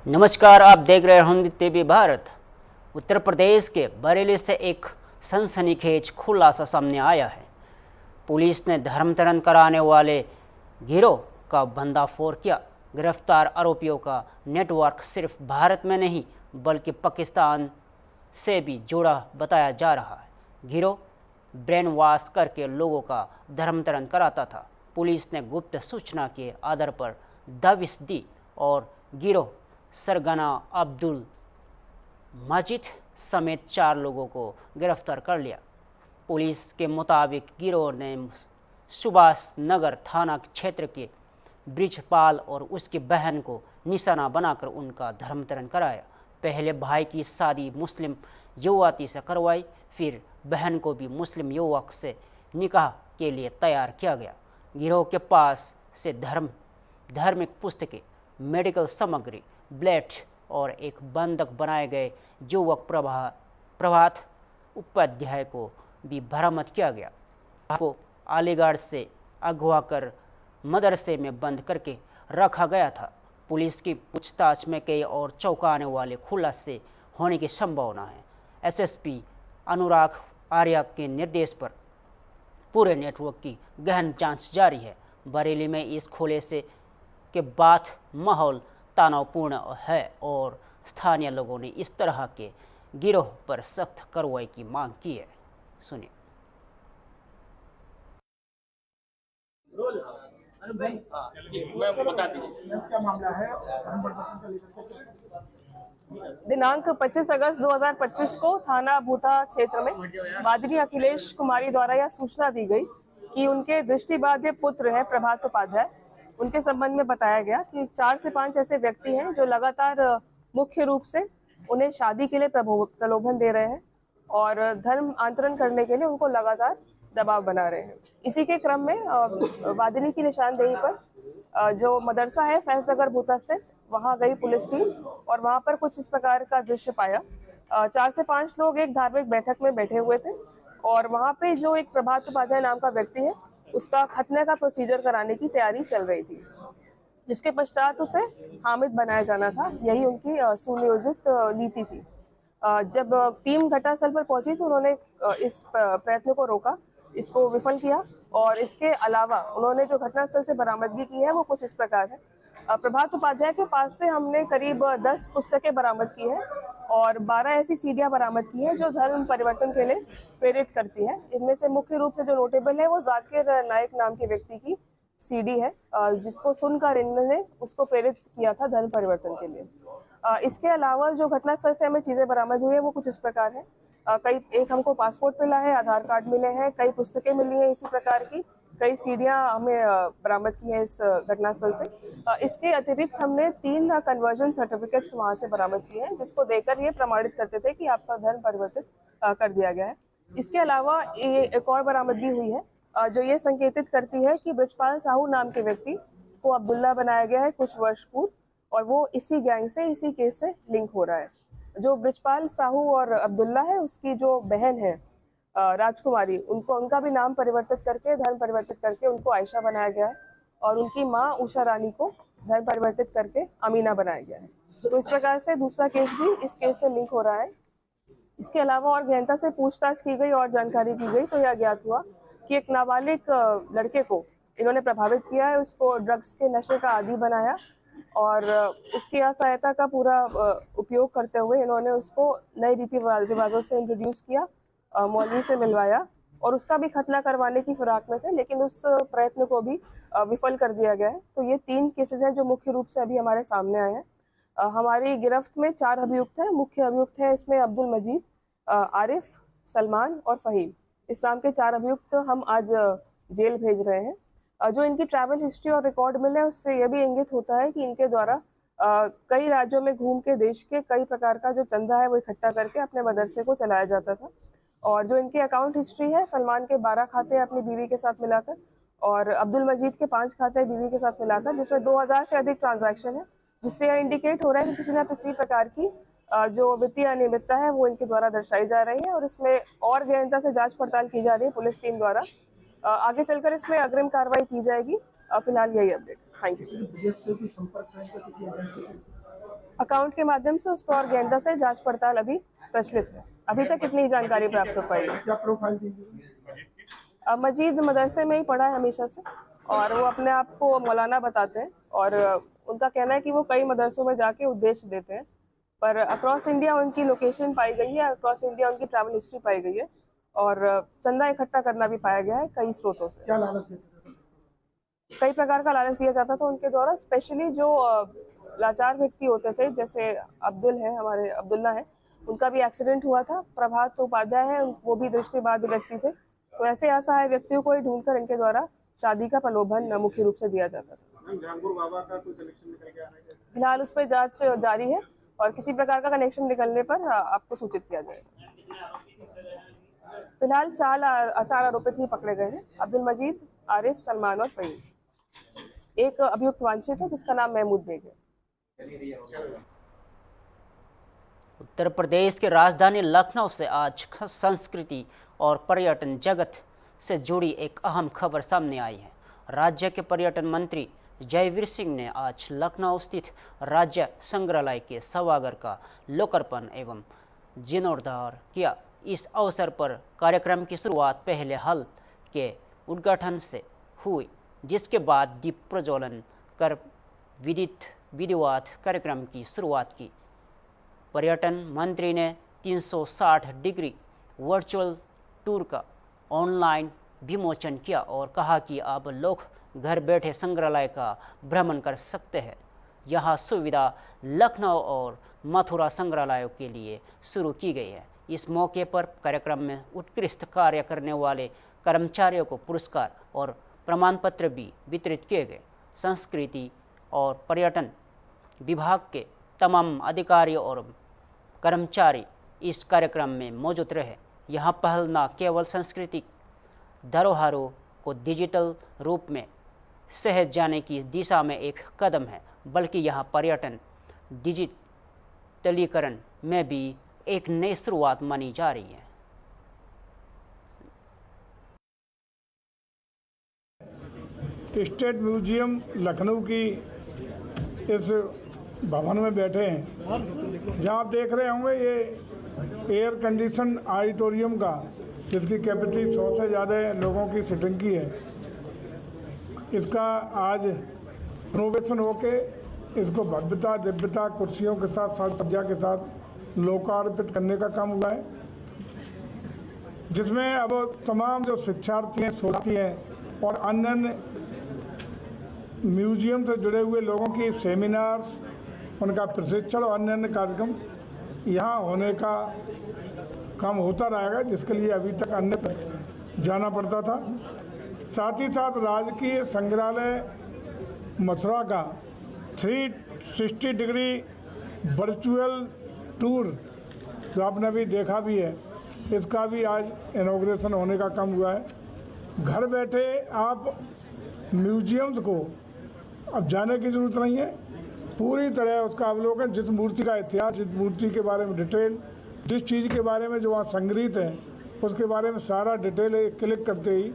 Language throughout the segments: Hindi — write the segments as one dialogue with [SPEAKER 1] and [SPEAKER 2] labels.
[SPEAKER 1] नमस्कार, आप देख रहे हैं हिंदी टीवी भारत। उत्तर प्रदेश के बरेली से एक सनसनीखेज खुलासा सामने आया है। पुलिस ने धर्मांतरण कराने वाले गिरोह का भंडाफोड़ किया। गिरफ्तार आरोपियों का नेटवर्क सिर्फ भारत में नहीं बल्कि पाकिस्तान से भी जुड़ा बताया जा रहा है। गिरोह ब्रेन वॉश करके लोगों का धर्मांतरण कराता था। पुलिस ने गुप्त सूचना के आधार पर दबिश दी और गिरोह सरगना अब्दुल मजीद समेत 4 लोगों को गिरफ्तार कर लिया। पुलिस के मुताबिक गिरोह ने सुभाष नगर थाना क्षेत्र के ब्रिजपाल और उसकी बहन को निशाना बनाकर उनका धर्मांतरण कराया। पहले भाई की शादी मुस्लिम युवती से करवाई, फिर बहन को भी मुस्लिम युवक से निकाह के लिए तैयार किया गया। गिरोह के पास से धार्मिक पुस्तकें, मेडिकल सामग्री, ब्लेड और एक बंधक बनाए गए युवक प्रभात उपाध्याय को भी बरामद किया गया। को अलीगढ़ से अगवा कर मदरसे में बंद करके रखा गया था। पुलिस की पूछताछ में कई और चौंकाने वाले खुलासे होने की संभावना है। एसएसपी अनुराग आर्या के निर्देश पर पूरे नेटवर्क की गहन जांच जारी है। बरेली में इस खुलासे के बाद माहौल तनावपूर्ण है और स्थानीय लोगों ने इस तरह के गिरोह पर सख्त कार्रवाई की मांग की है। सुनिए।
[SPEAKER 2] दिनांक 25 अगस्त 2025 को थाना भूता क्षेत्र में वादिनी अखिलेश कुमारी द्वारा यह सूचना दी गई कि उनके दृष्टिबाध्य पुत्र है प्रभात उपाध्याय। उनके संबंध में बताया गया कि 4 से 5 ऐसे व्यक्ति हैं जो लगातार मुख्य रूप से उन्हें शादी के लिए प्रलोभन दे रहे हैं और धर्म आंतरण करने के लिए उनको लगातार दबाव बना रहे हैं। इसी के क्रम में वादिनी की निशानदेही पर जो मदरसा है फैजनगर भूता स्थित, वहां गई पुलिस टीम और वहां पर कुछ इस प्रकार का दृश्य पाया। 4 से 5 लोग एक धार्मिक बैठक में बैठे हुए थे और वहां पे जो एक प्रभात उपाध्याय नाम का व्यक्ति है उसका खतने का प्रोसीजर कराने की तैयारी चल रही थी, जिसके पश्चात उसे हामिद बनाया जाना था। यही उनकी सुनियोजित नीति थी। जब टीम घटनास्थल पर पहुंची तो उन्होंने इस प्रयत्न को रोका, इसको विफल किया और इसके अलावा उन्होंने जो घटनास्थल से बरामदगी की है वो कुछ इस प्रकार है। प्रभात उपाध्याय के पास से हमने करीब 10 पुस्तकें बरामद की है और 12 ऐसी सीडियां बरामद की है जो धर्म परिवर्तन के लिए प्रेरित करती है। इनमें से मुख्य रूप से जो नोटेबल है वो जाकिर नायक नाम के व्यक्ति की सीडी है, जिसको सुनकर इन्होंने उसको प्रेरित किया था धर्म परिवर्तन के लिए। इसके अलावा जो घटनास्थल से हमें चीजें बरामद हुई है वो कुछ इस प्रकार है। एक हमको पासपोर्ट मिला है, आधार कार्ड मिले हैं, कई पुस्तकें मिली हैं इसी प्रकार की, कई सीडियां हमें बरामद की हैं इस घटनास्थल से। इसके अतिरिक्त हमने 3 कन्वर्जन सर्टिफिकेट्स वहां से बरामद किए हैं, जिसको देकर ये प्रमाणित करते थे कि आपका धर्म परिवर्तित कर दिया गया है। इसके अलावा एक और बरामदगी हुई है जो ये संकेतित करती है कि ब्रिजपाल साहू नाम के व्यक्ति को अब्दुल्ला बनाया गया है कुछ वर्ष पूर्व और वो इसी गैंग से, इसी केस से लिंक हो रहा है। जो ब्रिजपाल साहू और अब्दुल्ला है उसकी जो बहन है राजकुमारी, उनका भी नाम परिवर्तित करके, धर्म परिवर्तित करके उनको आयशा बनाया गया है और उनकी माँ उषा रानी को धर्म परिवर्तित करके अमीना बनाया गया है। तो इस प्रकार से दूसरा केस भी इस केस से लिंक हो रहा है। इसके अलावा और गहनता से पूछताछ की गई और जानकारी की गई तो यह ज्ञात हुआ कि एक नाबालिग लड़के को इन्होंने प्रभावित किया है, उसको ड्रग्स के नशे का आदी बनाया और उसकी असहायता का पूरा उपयोग करते हुए इन्होंने उसको नए रीति रिवाजों से इंट्रोड्यूस किया, मौलवी से मिलवाया और उसका भी खतना करवाने की फिराक में थे, लेकिन उस प्रयत्न को भी विफल कर दिया गया है। तो ये 3 केसेस हैं जो मुख्य रूप से अभी हमारे सामने आए हैं। हमारी गिरफ्त में 4 अभियुक्त हैं। मुख्य अभियुक्त हैं इसमें अब्दुल मजीद, आरिफ, सलमान और फहीम। इस नाम के 4 अभियुक्त हम आज जेल भेज रहे हैं। जो इनकी ट्रैवल हिस्ट्री और रिकॉर्ड मिले हैं उससे यह भी इंगित होता है कि इनके द्वारा कई राज्यों में घूम के देश के कई प्रकार का जो चंदा है वो इकट्ठा करके अपने मदरसे को चलाया जाता था। और जो इनकी अकाउंट हिस्ट्री है, सलमान के 12 खाते अपनी बीवी के साथ मिलाकर और अब्दुल मजीद के 5 खाते बीवी के साथ मिलाकर, जिसमें 2000 से अधिक ट्रांजैक्शन है, जिससे यह इंडिकेट हो रहा है कि किसी न किसी प्रकार की जो वित्तीय अनियमितता है वो इनके द्वारा दर्शाई जा रही है और इसमें और गहनता से जांच पड़ताल की जा रही है पुलिस टीम द्वारा। आगे चलकर इसमें अग्रिम कार्रवाई की जाएगी। फिलहाल यही अपडेट। Thank you. अकाउंट के माध्यम से उस पर गेंदा से जांच पड़ताल अभी प्रचलित है। अभी तक इतनी जानकारी प्राप्त हो पाई है।
[SPEAKER 3] क्या प्रोफाइल दीजिए?
[SPEAKER 2] मजीद मदरसे में ही पढ़ा है हमेशा से और वो अपने आप को मौलाना बताते हैं और उनका कहना है कि वो कई मदरसों में जाके उद्देश्य देते हैं, पर अक्रॉस इंडिया उनकी लोकेशन पाई गई है, अक्रॉस इंडिया उनकी ट्रैवल हिस्ट्री पाई गई है और चंदा इकट्ठा करना भी पाया गया है कई स्रोतों से।
[SPEAKER 3] क्या लालच देते थे?
[SPEAKER 2] कई प्रकार का लालच दिया जाता था उनके द्वारा। स्पेशली जो लाचार व्यक्ति होते थे, जैसे अब्दुल है, हमारे अब्दुल्ला है, उनका भी एक्सीडेंट हुआ था। प्रभात उपाध्याय है, वो भी दृष्टिबाधित व्यक्ति थे। तो ऐसे असहाय व्यक्तियों को ही ढूंढकर इनके द्वारा शादी का प्रलोभन मुख्य रूप से दिया जाता था।
[SPEAKER 3] झांगुर बाबा का कोई कनेक्शन निकल के आ रहा है?
[SPEAKER 2] फिलहाल उस पर जांच जारी है और किसी प्रकार का कनेक्शन निकलने पर आपको सूचित किया जाएगा। फिलहाल चार आरोपित ही पकड़े गए हैं: अब्दुल मजीद, आरिफ, सलमान और फहीम। एक अभियुक्त वांछित है जिसका नाम महमूद बेग है।
[SPEAKER 1] उत्तर प्रदेश की राजधानी लखनऊ से आज संस्कृति और पर्यटन जगत से जुड़ी एक अहम खबर सामने आई है। राज्य के पर्यटन मंत्री जयवीर सिंह ने आज लखनऊ स्थित राज्य संग्रहालय के सभागार का लोकार्पण एवं जीर्णोद्धार किया। इस अवसर पर कार्यक्रम की शुरुआत पहले हल के उद्घाटन से हुई, जिसके बाद दीप प्रज्वलन कर विधिवत कार्यक्रम की शुरुआत की। पर्यटन मंत्री ने 360 डिग्री वर्चुअल टूर का ऑनलाइन विमोचन किया और कहा कि अब लोग घर बैठे संग्रहालय का भ्रमण कर सकते हैं। यह सुविधा लखनऊ और मथुरा संग्रहालयों के लिए शुरू की गई है। इस मौके पर कार्यक्रम में उत्कृष्ट कार्य करने वाले कर्मचारियों को पुरस्कार और प्रमाण पत्र भी वितरित किए गए। संस्कृति और पर्यटन विभाग के तमाम अधिकारी और कर्मचारी इस कार्यक्रम में मौजूद रहे। यह पहल न केवल सांस्कृतिक धरोहरों को डिजिटल रूप में सहेज जाने की दिशा में एक कदम है, बल्कि यह पर्यटन डिजिटलीकरण में भी एक नई शुरुआत मानी जा रही है।
[SPEAKER 3] स्टेट म्यूजियम लखनऊ की इस भवन में बैठे हैं, जहाँ आप देख रहे होंगे ये एयर कंडीशन ऑडिटोरियम का, जिसकी कैपेसिटी 100 से ज़्यादा लोगों की सीटिंग की है। इसका आज इनोवेशन होके इसको भव्यता दिव्यता कुर्सियों के साथ साज सज्जा के साथ लोकार्पित करने का काम हुआ है, जिसमें अब तमाम जो शिक्षार्थी हैं, शोधार्थी हैं और अन्य म्यूजियम से जुड़े हुए लोगों की सेमिनार्स, उनका प्रशिक्षण और अन्य कार्यक्रम यहाँ होने का काम होता रहेगा, जिसके लिए अभी तक अन्यत्र जाना पड़ता था। साथ ही साथ राजकीय संग्रहालय मथुरा का 360 डिग्री वर्चुअल टूर जो आपने अभी देखा भी है, इसका भी आज इनॉग्रेशन होने का काम हुआ है। घर बैठे आप म्यूजियम्स को अब जाने की ज़रूरत नहीं है, पूरी तरह उसका अवलोकन, जिस मूर्ति का इतिहास, जिस मूर्ति के बारे में डिटेल, जिस चीज़ के बारे में जो वहाँ संग्रहित है, उसके बारे में सारा डिटेल एक क्लिक करते ही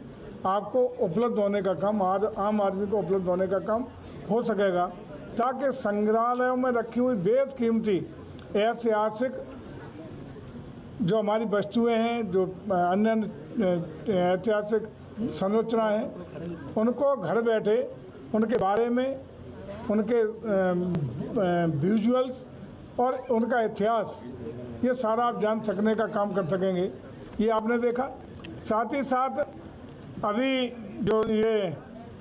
[SPEAKER 3] आपको उपलब्ध होने का काम, आम आदमी को उपलब्ध होने का काम हो सकेगा, ताकि संग्रहालयों में रखी हुई बेशकीमती ऐतिहासिक जो हमारी वस्तुएं हैं, जो अन्य ऐतिहासिक संरचना हैं, उनको घर बैठे उनके बारे में, उनके विजुअल्स और उनका इतिहास, ये सारा आप जान सकने का काम कर सकेंगे। ये आपने देखा। साथ ही साथ अभी जो ये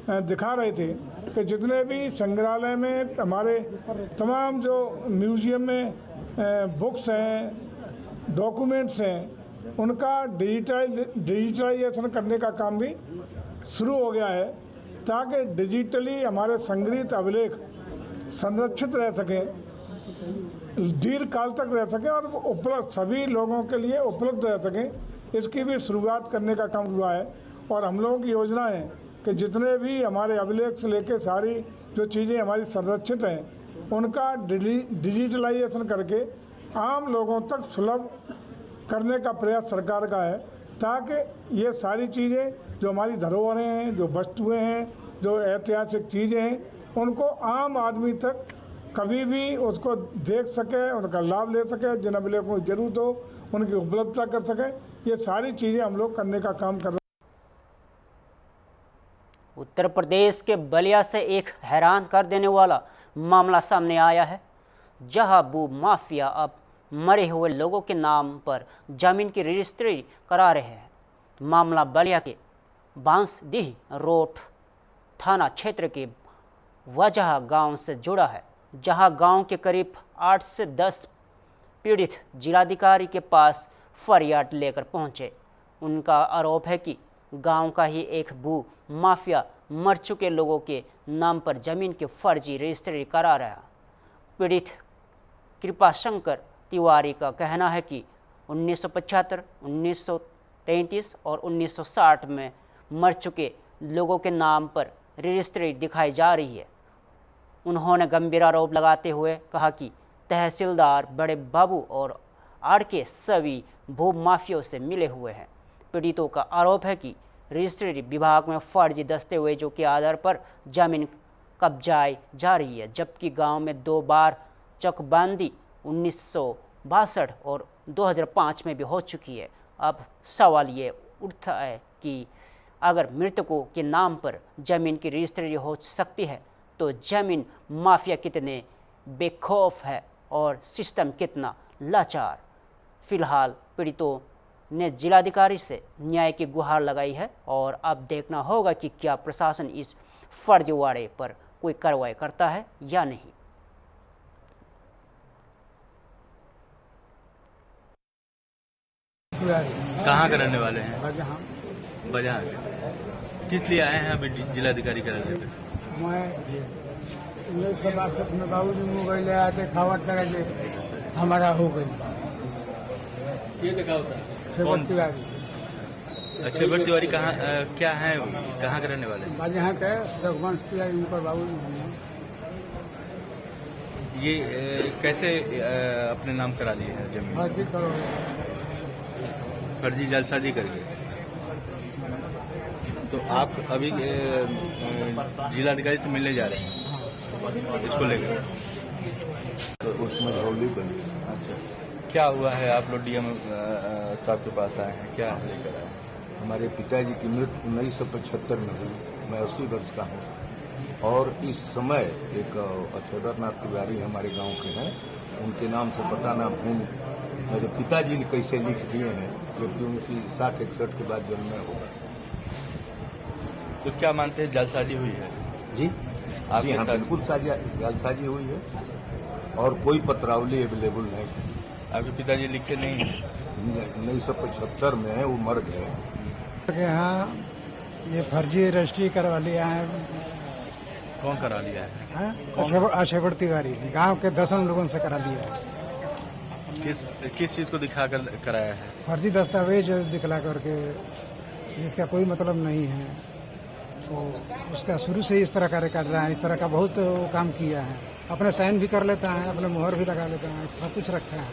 [SPEAKER 3] दिखा रहे थे कि जितने भी संग्रहालय में हमारे तमाम जो म्यूजियम में बुक्स हैं, डॉक्यूमेंट्स हैं, उनका डिजिटलाइजेशन करने का काम भी शुरू हो गया है, ताकि डिजिटली हमारे संग्रहित अभिलेख संरक्षित रह सकें, दीर्घ काल तक रह सकें और उपलब्ध सभी लोगों के लिए उपलब्ध रह सकें। इसकी भी शुरुआत करने का काम हुआ है और हम लोगों की योजना है कि जितने भी हमारे अभिलेख से लेकर सारी जो चीज़ें हमारी संरक्षित हैं, उनका डिजिटलाइजेशन करके आम लोगों तक सुलभ करने का प्रयास सरकार का है, ताकि ये सारी चीज़ें जो हमारी धरोहरें हैं, जो वस्तुएं हैं, जो ऐतिहासिक चीज़ें हैं, उनको आम आदमी तक कभी भी उसको देख सके, उनका लाभ ले सके, जिन अभिलेखों की जरूरत हो उनकी उपलब्धता कर सके। ये सारी चीज़ें हम लोग करने का काम कर रहे हैं।
[SPEAKER 1] उत्तर प्रदेश के बलिया से एक हैरान कर देने वाला मामला सामने आया है, जहां भू माफिया अब मरे हुए लोगों के नाम पर जमीन की रजिस्ट्री करा रहे हैं। मामला बलिया के बांसडीह रोड थाना क्षेत्र के वजह गांव से जुड़ा है, जहां गांव के करीब 8 से 10 पीड़ित जिलाधिकारी के पास फरियाद लेकर पहुंचे। उनका आरोप है कि गांव का ही एक भू माफिया मर चुके लोगों के नाम पर जमीन की फर्जी रजिस्ट्री करा रहा। पीड़ित कृपाशंकर तिवारी का कहना है कि 1975, 1933 और 1960 में मर चुके लोगों के नाम पर रजिस्ट्री दिखाई जा रही है। उन्होंने गंभीर आरोप लगाते हुए कहा कि तहसीलदार बड़े बाबू और आड़के सभी भू माफियों से मिले हुए हैं। पीड़ितों का आरोप है कि रजिस्ट्री विभाग में फर्जी दस्तावेजों के आधार पर जमीन कब्जाई जा रही है, जबकि गांव में 2 बार चकबंदी 1962 और 2005 में भी हो चुकी है। अब सवाल ये उठता है कि अगर मृतकों के नाम पर जमीन की रजिस्ट्री हो सकती है तो जमीन माफिया कितने बेखौफ है और सिस्टम कितना लाचार। फिलहाल पीड़ितों ने जिलाधिकारी से न्याय की गुहार लगाई है और अब देखना होगा कि क्या प्रशासन इस फर्जीवाड़े पर कोई कार्रवाई करता है या नहीं।
[SPEAKER 4] कहाँ का रहने वाले हैं? बजहाँ। किस लिए आए हैं अभी जिलाधिकारी कार्यालय पे?
[SPEAKER 5] मैं सब अपने बाबू जी मोबाइल आते खावट लगा हमारा हो गई।
[SPEAKER 4] छेबर तिवारी कहाँ क्या है, कहाँ के रहने वाले?
[SPEAKER 5] यहाँ के रघुवंश तिवारी उनका बाबू जी।
[SPEAKER 4] ये कैसे अपने नाम करा लिए हैं जमीन? फर्जी जालसाजी करके। तो आप अभी जिलाधिकारी से मिलने जा रहे हैं इसको लेकर?
[SPEAKER 6] तो उसमें झोली बनी।
[SPEAKER 4] अच्छा, क्या हुआ है? आप लोग डीएम साहब के पास आए हैं, क्या लेकर आए?
[SPEAKER 6] हमारे पिताजी की मृत्यु 1975 में हुई। मैं 80 वर्ष का हूँ और इस समय एक अक्षरनाथ तिवारी हमारे गांव के हैं, उनके नाम से पता ना भूमि मेरे पिताजी ने कैसे लिख दिए हैं, क्योंकि उनकी 60-61 के बाद जन्म होगा।
[SPEAKER 4] तो क्या मानते हैं जालसाजी हुई है?
[SPEAKER 6] जी
[SPEAKER 4] आपके
[SPEAKER 6] हाँ,
[SPEAKER 4] साथ?
[SPEAKER 6] बिल्कुल जालसाजी हुई है और कोई पत्रावली अवेलेबल नहीं है।
[SPEAKER 4] आपके पिताजी लिखे नहीं हैं?
[SPEAKER 6] 1975 में वो मर गए।
[SPEAKER 5] यहाँ ये फर्जी रजिस्ट्री करवा लिया है।
[SPEAKER 4] कौन करा लिया है?
[SPEAKER 5] अक्षेबर तिवारी गांव के 10 लोगों से करा लिया है।
[SPEAKER 4] किस चीज को दिखाकर कराया है?
[SPEAKER 5] फर्जी दस्तावेज दिखला करके जिसका कोई मतलब नहीं है, तो उसका शुरू से इस तरह का रिकॉर्ड रहा है। इस तरह का बहुत काम किया है, अपने साइन भी कर लेता है, अपने मुहर भी लगा लेता है, सब कुछ रखा है।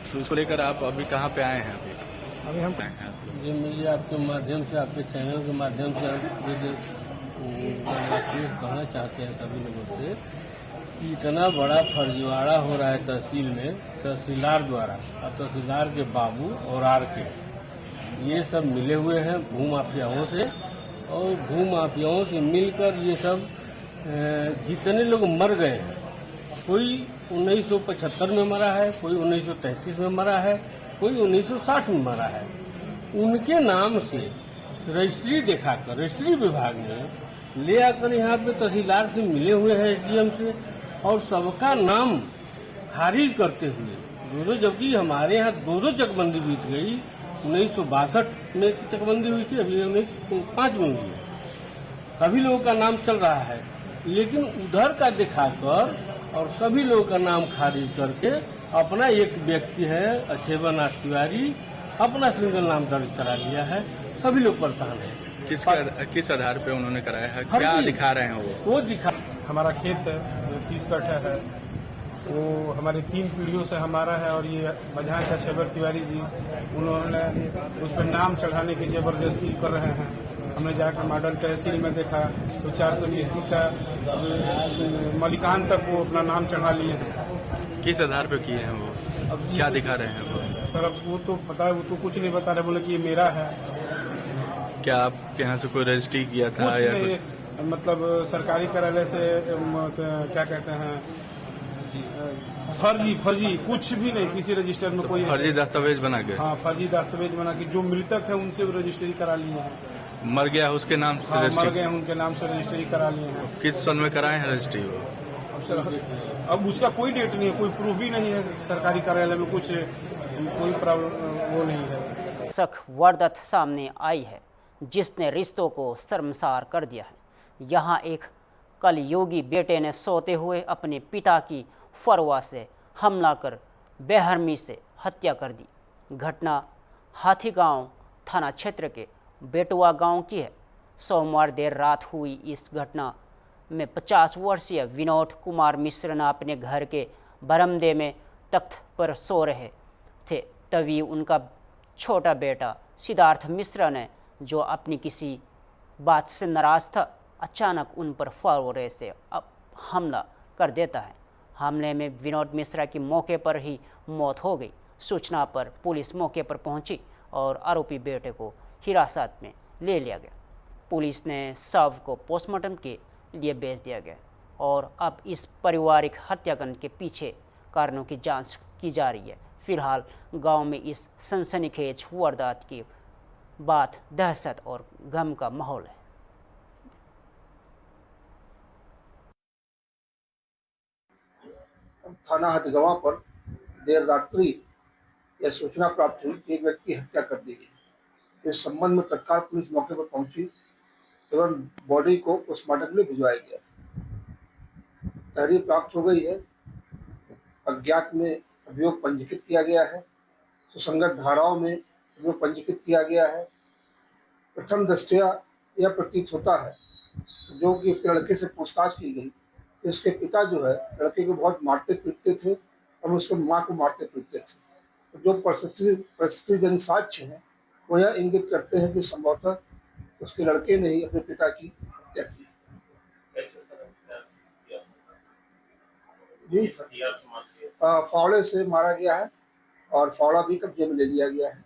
[SPEAKER 4] तो उसको लेकर आप अभी कहाँ पे आए हैं?
[SPEAKER 5] अभी हम
[SPEAKER 7] जी मुझे आपके माध्यम से, आपके चैनल के माध्यम से कहना चाहते हैं सभी लोगों से कि इतना बड़ा फर्जीवाड़ा हो रहा है तहसील में, तहसीलदार द्वारा और तहसीलदार के बाबू और आर के ये सब मिले हुए हैं भू माफियाओं से, और भू माफियाओं से मिलकर ये सब जितने लोग मर गए हैं, कोई 1975 में मरा है, कोई 1933 में मरा है, कोई 1960 में मरा है, उनके नाम से रजिस्ट्री दिखाकर रजिस्ट्री विभाग ने ले आकर यहाँ पे तहसीलदार से मिले हुए हैं, एसडीएम से, और सबका नाम खारिज करते हुए जबकि हमारे यहाँ 2 चकबंदी बीत गई। 1962 में चकबंदी हुई थी, अभी 1905 में हुई है। सभी लोगों का नाम चल रहा है, लेकिन उधर का दिखाकर और सभी लोगों का नाम खारिज करके अपना एक व्यक्ति है अक्षेबरनाथ तिवारी, अपना सिंगल नाम दर्ज करा लिया है। सभी लोग परेशान हैं।
[SPEAKER 4] किस आधार पे उन्होंने कराया है? क्या दिखा रहे हैं वो दिखा?
[SPEAKER 8] हमारा खेत है 30 कट्ठा है, वो हमारी 3 पीढ़ियों से हमारा है, और ये बजहाँ का छेबर तिवारी जी, उन्होंने उस पर नाम चढ़ाने की जबरदस्ती कर रहे हैं। हमने जाकर मॉडल तहसील में देखा तो 480 का मलिकान तक वो अपना नाम चढ़ा लिए हैं।
[SPEAKER 4] किस आधार पे किए हैं वो?
[SPEAKER 8] अब
[SPEAKER 4] क्या दिखा रहे हैं वो?
[SPEAKER 8] सर अब वो तो पता है, वो तो कुछ नहीं बता रहे, बोले कि ये मेरा है।
[SPEAKER 4] क्या आपके यहाँ से कोई रजिस्ट्री किया था
[SPEAKER 8] कुछ
[SPEAKER 4] या
[SPEAKER 8] नहीं,
[SPEAKER 4] कुछ?
[SPEAKER 8] मतलब सरकारी कार्यालय से क्या कहते हैं, फर्जी कुछ भी नहीं, किसी रजिस्टर में कोई
[SPEAKER 4] फर्जी दस्तावेज बना के?
[SPEAKER 8] हाँ, फर्जी दस्तावेज बना के जो मृतक है उनसे रजिस्ट्री करा लिए हैं।
[SPEAKER 4] मर गया उसके नाम से
[SPEAKER 8] हाँ, मर
[SPEAKER 4] रजिस्ट्री?
[SPEAKER 8] गए उनके नाम से रजिस्ट्री करा लिए हैं।
[SPEAKER 4] किस सन में कराए हैं रजिस्ट्री वो?
[SPEAKER 8] अब सर अब उसका कोई डेट नहीं है, कोई प्रूफ ही नहीं है सरकारी कार्यालय में, कुछ कोई प्रॉब्लम वो नहीं है।
[SPEAKER 1] सख्त वारदात सामने आई है जिसने रिश्तों को शर्मसार कर दिया है। यहाँ एक कलयुगी बेटे ने सोते हुए अपने पिता की फरवा से हमला कर बेरहमी से हत्या कर दी। घटना हाथीगांव थाना क्षेत्र के बेटुआ गांव की है। सोमवार देर रात हुई इस घटना में 50 वर्षीय विनोद कुमार मिश्र ने अपने घर के बरामदे में तख्त पर सो रहे थे। तभी उनका छोटा बेटा सिद्धार्थ मिश्र ने, जो अपनी किसी बात से नाराज था, अचानक उन पर फावरे से हमला कर देता है। हमले में विनोद मिश्रा की मौके पर ही मौत हो गई। सूचना पर पुलिस मौके पर पहुंची और आरोपी बेटे को हिरासत में ले लिया गया। पुलिस ने शव को पोस्टमार्टम के लिए भेज दिया गया और अब इस पारिवारिक हत्याकांड के पीछे कारणों की जांच की जा रही है। फिलहाल गांव में इस सनसनीखेज वारदात की बात दहशत और गम का माहौल है।
[SPEAKER 9] थाना हथगवां पर देर रात्रि यह सूचना प्राप्त हुई कि एक व्यक्ति की हत्या कर दी गई। इस संबंध में तत्काल पुलिस मौके पर पहुंची एवं बॉडी को पोस्टमार्टम के लिए भिजवाया गया। तहरीर प्राप्त हो गई है। अज्ञात में अभियोग पंजीकृत किया गया है। सुसंगत धाराओं में अभियोग पंजीकृत किया गया है। प्रथम दृष्टया यह प्रतीत होता है जो कि उसके लड़के से पूछताछ की गई कि उसके पिता जो है लड़के को बहुत मारते पीटते थे और उसके माँ को मारते पीटते थे। तो जो परिस्थितिजन्य साक्ष्य हैं वो यह इंगित करते हैं कि संभवतः उसके लड़के ने ही अपने पिता की हत्या की। जी, फावड़े से मारा गया है और फावड़ा भी कब्जे में ले लिया गया है।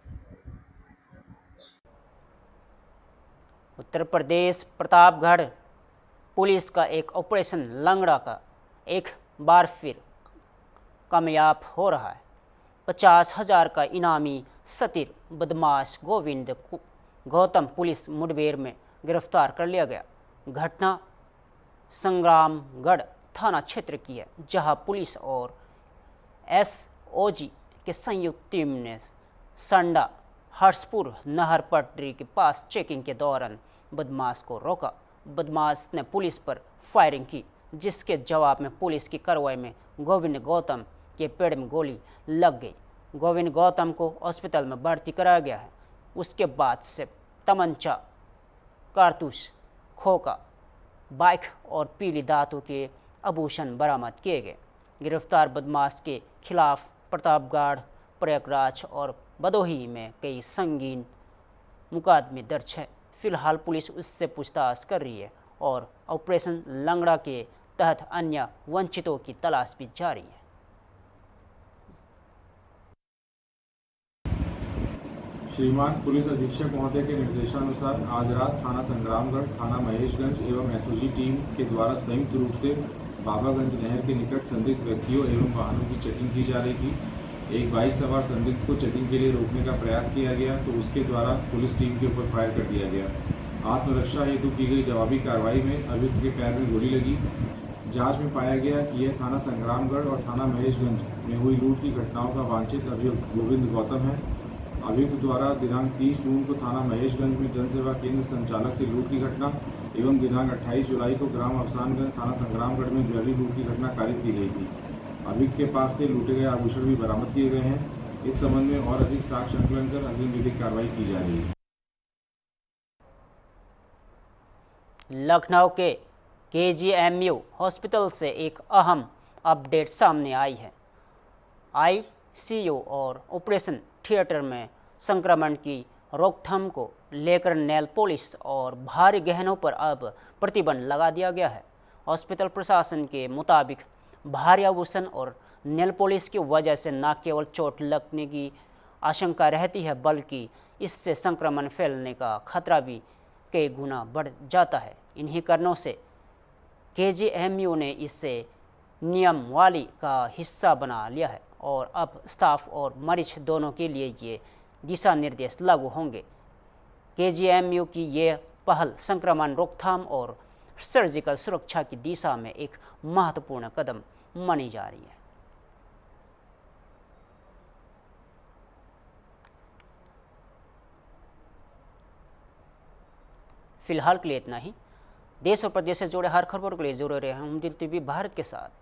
[SPEAKER 1] उत्तर प्रदेश प्रतापगढ़ पुलिस का एक ऑपरेशन लंगड़ा का एक बार फिर कामयाब हो रहा है। 50,000 का इनामी सतीर बदमाश गोविंद गौतम पुलिस मुठभेड़ में गिरफ्तार कर लिया गया। घटना संग्रामगढ़ थाना क्षेत्र की है, जहां पुलिस और एसओजी के संयुक्त टीम ने संडा हर्षपुर नहर पटरी के पास चेकिंग के दौरान बदमाश को रोका। बदमाश ने पुलिस पर फायरिंग की, जिसके जवाब में पुलिस की कार्रवाई में गोविंद गौतम के पेड़ में गोली लग गई। गोविंद गौतम को अस्पताल में भर्ती कराया गया है। उसके बाद से तमंचा, कारतूस, खोखा, बाइक और पीली दांतों के आभूषण बरामद किए गए। गिरफ्तार बदमाश के खिलाफ प्रतापगढ़, प्रयागराज और भदोही में कई संगीन मुकदमे दर्ज है। फिलहाल पुलिस उससे पूछताछ कर रही है और ऑपरेशन लंगड़ा के तहत अन्य वंचितों की तलाश भी जारी है।
[SPEAKER 10] श्रीमान पुलिस अधीक्षक महोदय के निर्देशानुसार आज रात थाना संग्रामगढ़, थाना महेशगंज एवं एसओजी टीम के द्वारा संयुक्त रूप से बाबागंज नहर के निकट संदिग्ध व्यक्तियों एवं वाहनों की चेकिंग की जा रही थी। एक बाइक सवार संदिग्ध को चेकिंग के लिए रोकने का प्रयास किया गया तो उसके द्वारा पुलिस टीम के ऊपर फायर कर दिया गया। आत्मरक्षा हेतु की गई जवाबी कार्रवाई में अभियुक्त के पैर में गोली लगी। जांच में पाया गया कि यह थाना संग्रामगढ़ और थाना महेशगंज में हुई लूट की घटनाओं का वांछित अभियुक्त गोविंद गौतम है। अभियुक्त द्वारा दिनांक 30 जून को थाना महेशगंज में जनसेवा केंद्र संचालक से लूट की घटना एवं दिनांक 28 जुलाई को ग्राम अफसानगंज थाना संग्रामगढ़ में ज्वेलरी लूट की घटना कारित की गई थी। अभियुक्त के पास से लूटे गए आभूषण भी बरामद किए गए हैं। इस संबंध में और अधिक साक्ष्य संकलन कर अग्रिम विधिक कार्रवाई की जा रही है।
[SPEAKER 1] लखनऊ के केजीएमयू हॉस्पिटल से एक अहम अपडेट सामने आई है। आईसीयू और ऑपरेशन थिएटर में संक्रमण की रोकथाम को लेकर नेल पॉलिश और भारी गहनों पर अब प्रतिबंध लगा दिया गया है। हॉस्पिटल प्रशासन के मुताबिक भारी आभूषण और नेल पॉलिश की वजह से न केवल चोट लगने की आशंका रहती है, बल्कि इससे संक्रमण फैलने का खतरा भी कई गुना बढ़ जाता है। इन्हीं कारणों से KGMU ने इसे नियमावली का हिस्सा बना लिया है और अब स्टाफ और मरीज दोनों के लिए ये दिशा निर्देश लागू होंगे। KGMU की ये पहल संक्रमण रोकथाम और सर्जिकल सुरक्षा की दिशा में एक महत्वपूर्ण कदम मानी जा रही है। फिलहाल के लिए इतना ही। देश और प्रदेश से जुड़े हर खबरों के लिए जुड़े रहे हम दिल टीवी भारत के साथ।